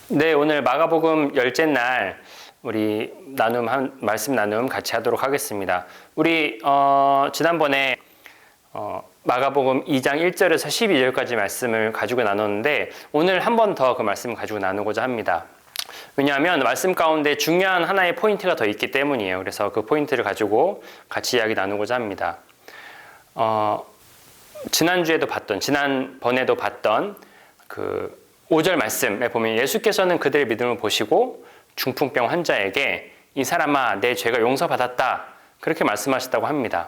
네, 오늘 마가복음 열째 날 우리 말씀 나눔 같이 하도록 하겠습니다. 우리 지난번에 마가복음 2장 1절에서 12절까지 말씀을 가지고 나눴는데 오늘 한 번 더 그 말씀을 가지고 나누고자 합니다. 왜냐하면 말씀 가운데 중요한 하나의 포인트가 더 있기 때문이에요. 그래서 그 포인트를 가지고 같이 이야기 나누고자 합니다. 지난번에도 봤던 그 5절 말씀에 보면 예수께서는 그들의 믿음을 보시고 중풍병 환자에게 이 사람아 내 죄가 용서받았다 그렇게 말씀하셨다고 합니다.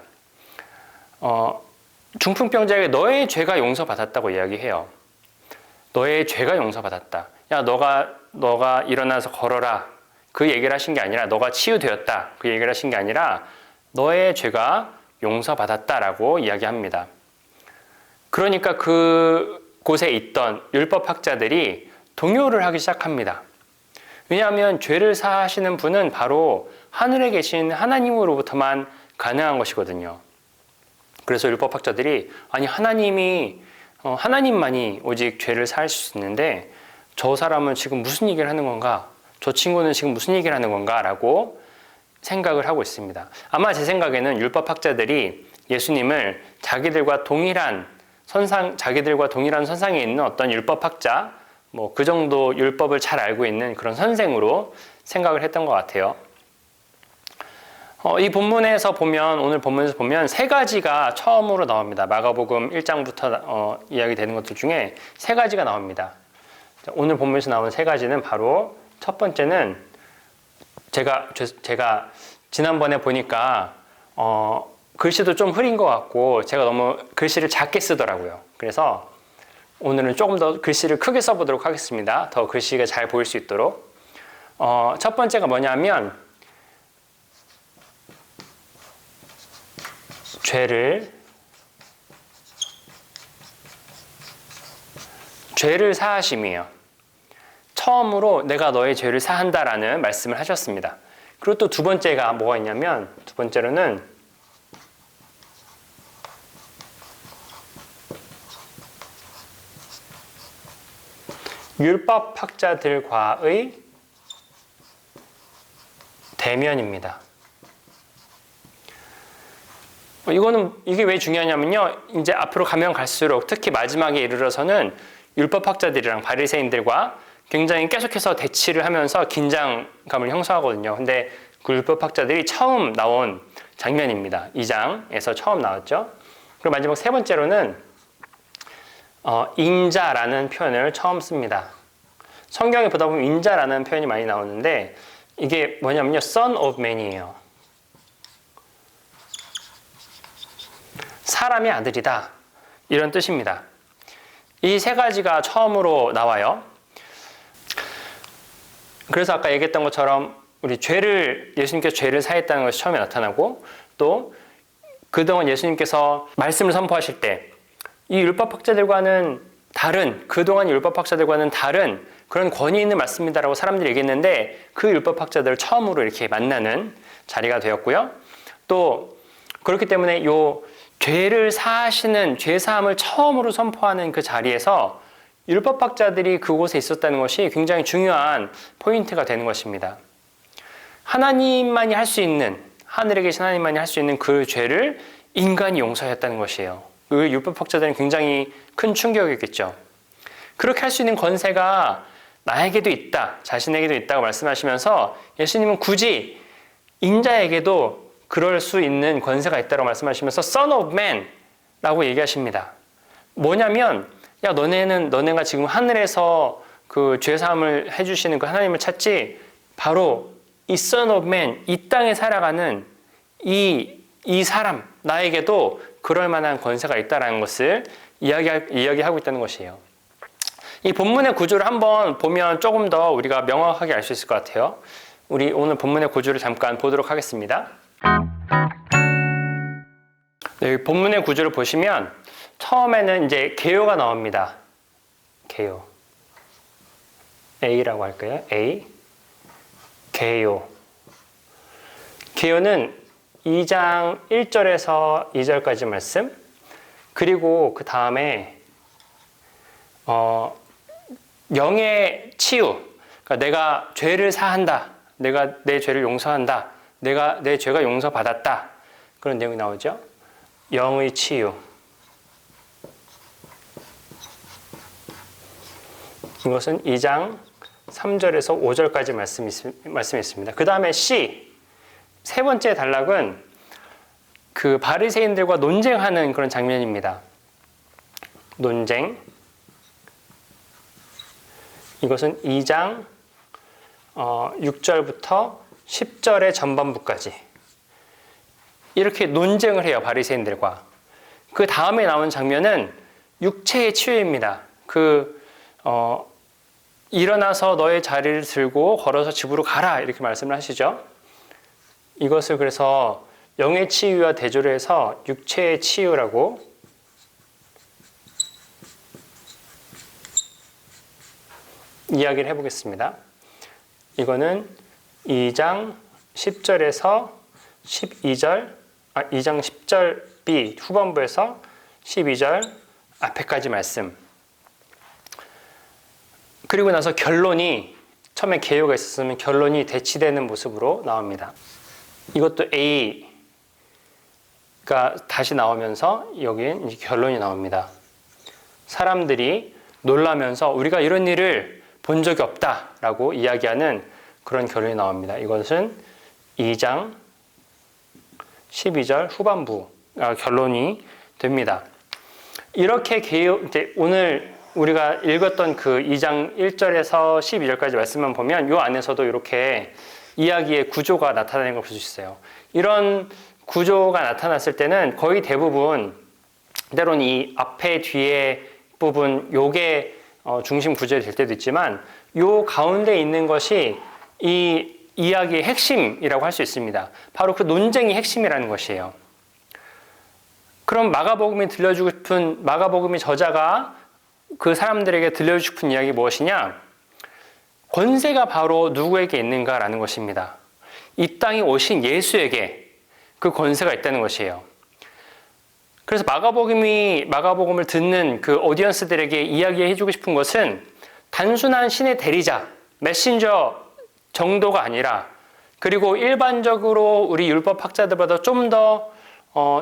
중풍병자에게 너의 죄가 용서받았다고 이야기해요. 너의 죄가 용서받았다. 야 너가 일어나서 걸어라 그 얘기를 하신 게 아니라 너가 치유되었다 그 얘기를 하신 게 아니라 너의 죄가 용서받았다라고 이야기합니다. 그러니까 그곳에 있던 율법학자들이 동요를 하기 시작합니다. 왜냐하면 죄를 사하시는 분은 바로 하늘에 계신 하나님으로부터만 가능한 것이거든요. 그래서 율법학자들이 아니 하나님만이 오직 죄를 사할 수 있는데 저 사람은 지금 무슨 얘기를 하는 건가? 저 친구는 지금 무슨 얘기를 하는 건가? 라고 생각을 하고 있습니다. 아마 제 생각에는 율법학자들이 예수님을 자기들과 동일한 선상에 있는 어떤 율법학자, 그 정도 율법을 잘 알고 있는 그런 선생으로 생각을 했던 것 같아요. 오늘 본문에서 보면 세 가지가 처음으로 나옵니다. 마가복음 1장부터 이야기되는 것들 중에 세 가지가 나옵니다. 오늘 본문에서 나온 세 가지는 바로 첫 번째는 제가 지난번에 보니까 글씨도 좀 흐린 것 같고 제가 너무 글씨를 작게 쓰더라고요. 그래서 오늘은 조금 더 글씨를 크게 써보도록 하겠습니다. 더 글씨가 잘 보일 수 있도록. 첫 번째가 뭐냐면 죄를 사하심이에요. 처음으로 내가 너의 죄를 사한다라는 말씀을 하셨습니다. 그리고 또 두 번째가 뭐가 있냐면 두 번째로는 율법학자들과의 대면입니다. 이게 왜 중요하냐면요. 이제 앞으로 가면 갈수록 특히 마지막에 이르러서는 율법학자들이랑 바리새인들과 굉장히 계속해서 대치를 하면서 긴장감을 형성하거든요. 근데 그 율법학자들이 처음 나온 장면입니다. 2장에서 처음 나왔죠. 그리고 마지막 세 번째로는 인자라는 표현을 처음 씁니다. 성경에 보다 보면 인자라는 표현이 많이 나오는데 이게 뭐냐면요. Son of Man이에요. 사람의 아들이다. 이런 뜻입니다. 이 세 가지가 처음으로 나와요. 그래서 아까 얘기했던 것처럼 예수님께서 죄를 사했다는 것이 처음에 나타나고 또 그동안 예수님께서 말씀을 선포하실 때 이 율법학자들과는 다른 그동안 율법학자들과는 다른 그런 권위 있는 말씀이다라고 사람들이 얘기했는데 그 율법학자들을 처음으로 이렇게 만나는 자리가 되었고요. 또 그렇기 때문에 요 죄를 사하시는 죄사함을 처음으로 선포하는 그 자리에서 율법학자들이 그곳에 있었다는 것이 굉장히 중요한 포인트가 되는 것입니다. 하나님만이 할 수 있는 하늘에 계신 하나님만이 할 수 있는 그 죄를 인간이 용서했다는 것이에요. 그 율법학자들은 굉장히 큰 충격이었겠죠. 그렇게 할 수 있는 권세가 나에게도 있다, 자신에게도 있다고 말씀하시면서 예수님은 굳이 인자에게도 그럴 수 있는 권세가 있다고 말씀하시면서 Son of Man라고 얘기하십니다. 뭐냐면 너네가 지금 하늘에서 그 죄사함을 해주시는 그 하나님을 찾지 바로 이 Son of Man, 이 땅에 살아가는 이 사람, 나에게도 그럴 만한 권세가 있다는 것을 이야기하고 있다는 것이에요. 이 본문의 구조를 한번 보면 조금 더 우리가 명확하게 알 수 있을 것 같아요. 우리 오늘 본문의 구조를 잠깐 보도록 하겠습니다. 네, 본문의 구조를 보시면 처음에는 이제 개요가 나옵니다. 개요. A라고 할까요? A. 개요. 개요는 2장 1절에서 2절까지 말씀, 그리고 그 다음에 영의 치유, 그러니까 내가 죄를 사한다. 내가 내 죄를 용서한다. 내가 내 죄가 용서받았다. 그런 내용이 나오죠. 영의 치유. 이것은 2장 3절에서 5절까지 말씀이 있습니다. 그 다음에 C, 세 번째 단락은 그 바리새인들과 논쟁하는 그런 장면입니다. 논쟁. 이것은 2장 6절부터 10절의 전반부까지 이렇게 논쟁을 해요. 바리새인들과. 그 다음에 나온 장면은 육체의 치유입니다. 일어나서 너의 자리를 들고 걸어서 집으로 가라 이렇게 말씀을 하시죠. 이것을 그래서 영의 치유와 대조를 해서 육체의 치유라고 이야기를 해보겠습니다. 이거는 2장 10절에서 12절, 2장 10절 B 후반부에서 12절 앞에까지 말씀. 그리고 나서 결론이, 처음에 개요가 있었으면 결론이 대치되는 모습으로 나옵니다. 이것도 A가 다시 나오면서 여기엔 이제 결론이 나옵니다. 사람들이 놀라면서 우리가 이런 일을 본 적이 없다라고 이야기하는 그런 결론이 나옵니다. 이것은 2장 12절 후반부가 결론이 됩니다. 이렇게 이제 오늘 우리가 읽었던 그 2장 1절에서 12절까지 말씀만 보면 이 안에서도 이렇게 이야기의 구조가 나타나는 걸 볼 수 있어요. 이런 구조가 나타났을 때는 거의 대부분 때로는 이 앞에 뒤에 부분 요게 중심 구조가 될 때도 있지만 요 가운데 있는 것이 이 이야기의 핵심이라고 할 수 있습니다. 바로 그 논쟁이 핵심이라는 것이에요. 그럼 마가복음의 저자가 그 사람들에게 들려주고 싶은 이야기 무엇이냐? 권세가 바로 누구에게 있는가라는 것입니다. 이 땅에 오신 예수에게 그 권세가 있다는 것이에요. 그래서 마가복음을 듣는 그 오디언스들에게 이야기해주고 싶은 것은 단순한 신의 대리자, 메신저 정도가 아니라, 그리고 일반적으로 우리 율법학자들보다 좀 더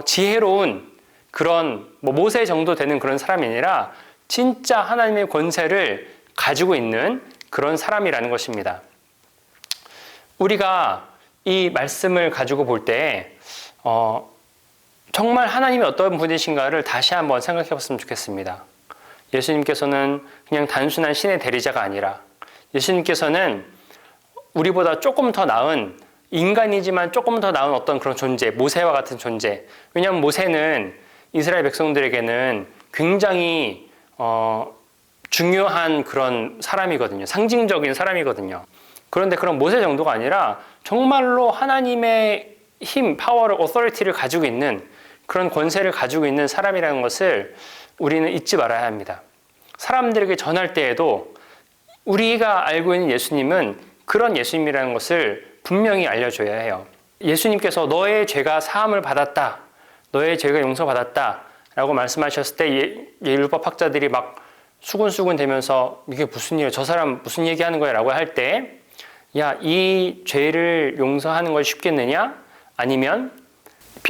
지혜로운 그런 모세 정도 되는 그런 사람이 아니라 진짜 하나님의 권세를 가지고 있는 그런 사람이라는 것입니다. 우리가 이 말씀을 가지고 볼 때 정말 하나님이 어떤 분이신가를 다시 한번 생각해 봤으면 좋겠습니다. 예수님께서는 그냥 단순한 신의 대리자가 아니라 예수님께서는 우리보다 조금 더 나은, 인간이지만 조금 더 나은 어떤 그런 존재, 모세와 같은 존재. 왜냐하면 모세는 이스라엘 백성들에게는 굉장히 중요한 그런 사람이거든요. 상징적인 사람이거든요. 그런데 그런 모세 정도가 아니라 정말로 하나님의 힘, 파워를, 오토리티를 가지고 있는 그런 권세를 가지고 있는 사람이라는 것을 우리는 잊지 말아야 합니다. 사람들에게 전할 때에도 우리가 알고 있는 예수님은 그런 예수님이라는 것을 분명히 알려줘야 해요. 예수님께서 너의 죄가 사함을 받았다, 너의 죄가 용서받았다 라고 말씀하셨을 때 율법학자들이 막 수군수군 되면서 이게 무슨 일이야, 저 사람 무슨 얘기하는 거야 라고 할 때, 야, 이 죄를 용서하는 걸 쉽겠느냐? 아니면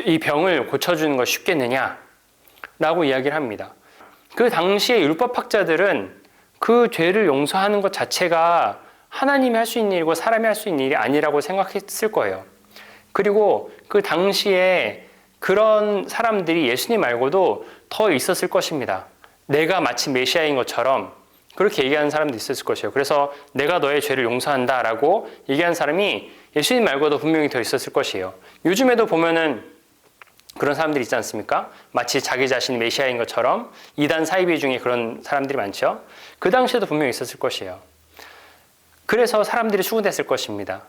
이 병을 고쳐주는 걸 쉽겠느냐? 라고 이야기를 합니다. 그 당시에 율법학자들은 그 죄를 용서하는 것 자체가 하나님이 할 수 있는 일이고 사람이 할 수 있는 일이 아니라고 생각했을 거예요. 그리고 그 당시에 그런 사람들이 예수님 말고도 더 있었을 것입니다. 내가 마치 메시아인 것처럼 그렇게 얘기하는 사람도 있었을 것이에요. 그래서 내가 너의 죄를 용서한다 라고 얘기하는 사람이 예수님 말고도 분명히 더 있었을 것이에요. 요즘에도 보면은 그런 사람들이 있지 않습니까? 마치 자기 자신이 메시아인 것처럼 이단 사이비 중에 그런 사람들이 많죠. 그 당시에도 분명히 있었을 것이에요. 그래서 사람들이 수군댔을 것입니다.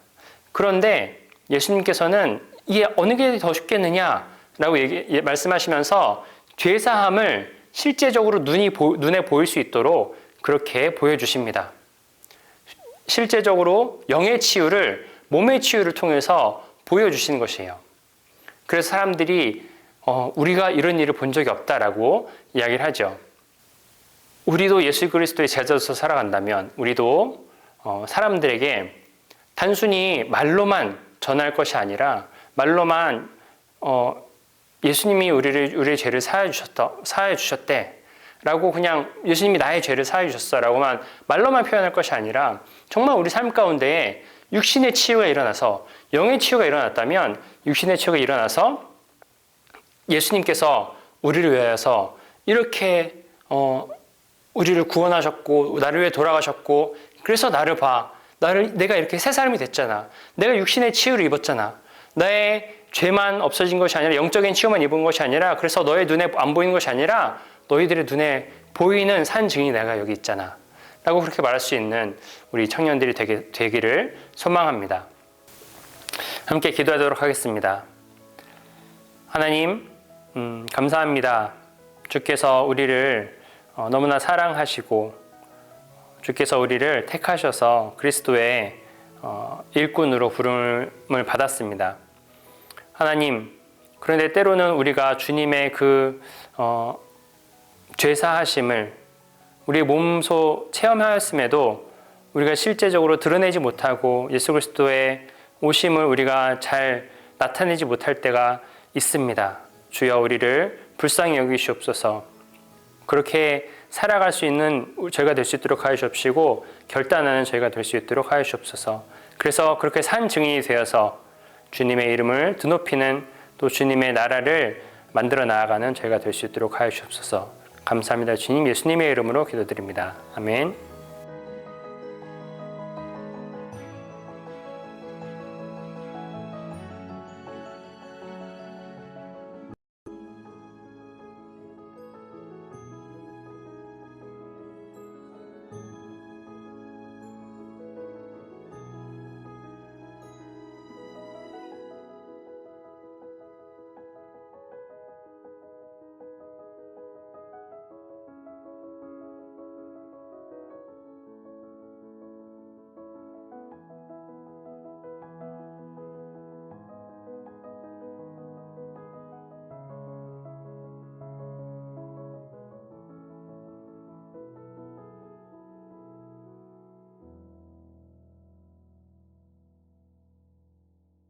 그런데 예수님께서는 이게 어느 게 더 쉽겠느냐라고 말씀하시면서 죄사함을 실제적으로 눈에 보일 수 있도록 그렇게 보여주십니다. 실제적으로 영의 치유를, 몸의 치유를 통해서 보여주시는 것이에요. 그래서 사람들이 우리가 이런 일을 본 적이 없다라고 이야기를 하죠. 우리도 예수 그리스도의 제자로서 살아간다면, 우리도 사람들에게 단순히 말로만 전할 것이 아니라 말로만 예수님이 우리의 죄를 사하여 주셨대라고 그냥 예수님이 나의 죄를 사하여 주셨어라고만 말로만 표현할 것이 아니라 정말 우리 삶 가운데에 육신의 치유가 일어나서 영의 치유가 일어났다면 육신의 치유가 일어나서 예수님께서 우리를 위하여서 이렇게 우리를 구원하셨고 나를 위해 돌아가셨고 그래서 나를 봐. 내가 이렇게 새 사람이 됐잖아. 내가 육신의 치유를 입었잖아. 나의 죄만 없어진 것이 아니라 영적인 치유만 입은 것이 아니라 그래서 너의 눈에 안 보이는 것이 아니라 너희들의 눈에 보이는 산 증인이 내가 여기 있잖아. 라고 그렇게 말할 수 있는 우리 청년들이 되기를 소망합니다. 함께 기도하도록 하겠습니다. 하나님, 감사합니다. 주께서 우리를 너무나 사랑하시고 주께서 우리를 택하셔서 그리스도의 일꾼으로 부름을 받았습니다. 하나님, 그런데 때로는 우리가 주님의 그 죄사하심을 우리의 몸소 체험하였음에도 우리가 실제적으로 드러내지 못하고 예수 그리스도의 오심을 우리가 잘 나타내지 못할 때가 있습니다. 주여 우리를 불쌍히 여기시옵소서. 그렇게 살아갈 수 있는 저희가 될 수 있도록 하여 주옵시고 결단하는 저희가 될 수 있도록 하여 주옵소서. 그래서 그렇게 산 증인이 되어서 주님의 이름을 드높이는 또 주님의 나라를 만들어 나아가는 저희가 될 수 있도록 하여 주옵소서. 감사합니다. 주님 예수님의 이름으로 기도드립니다. 아멘.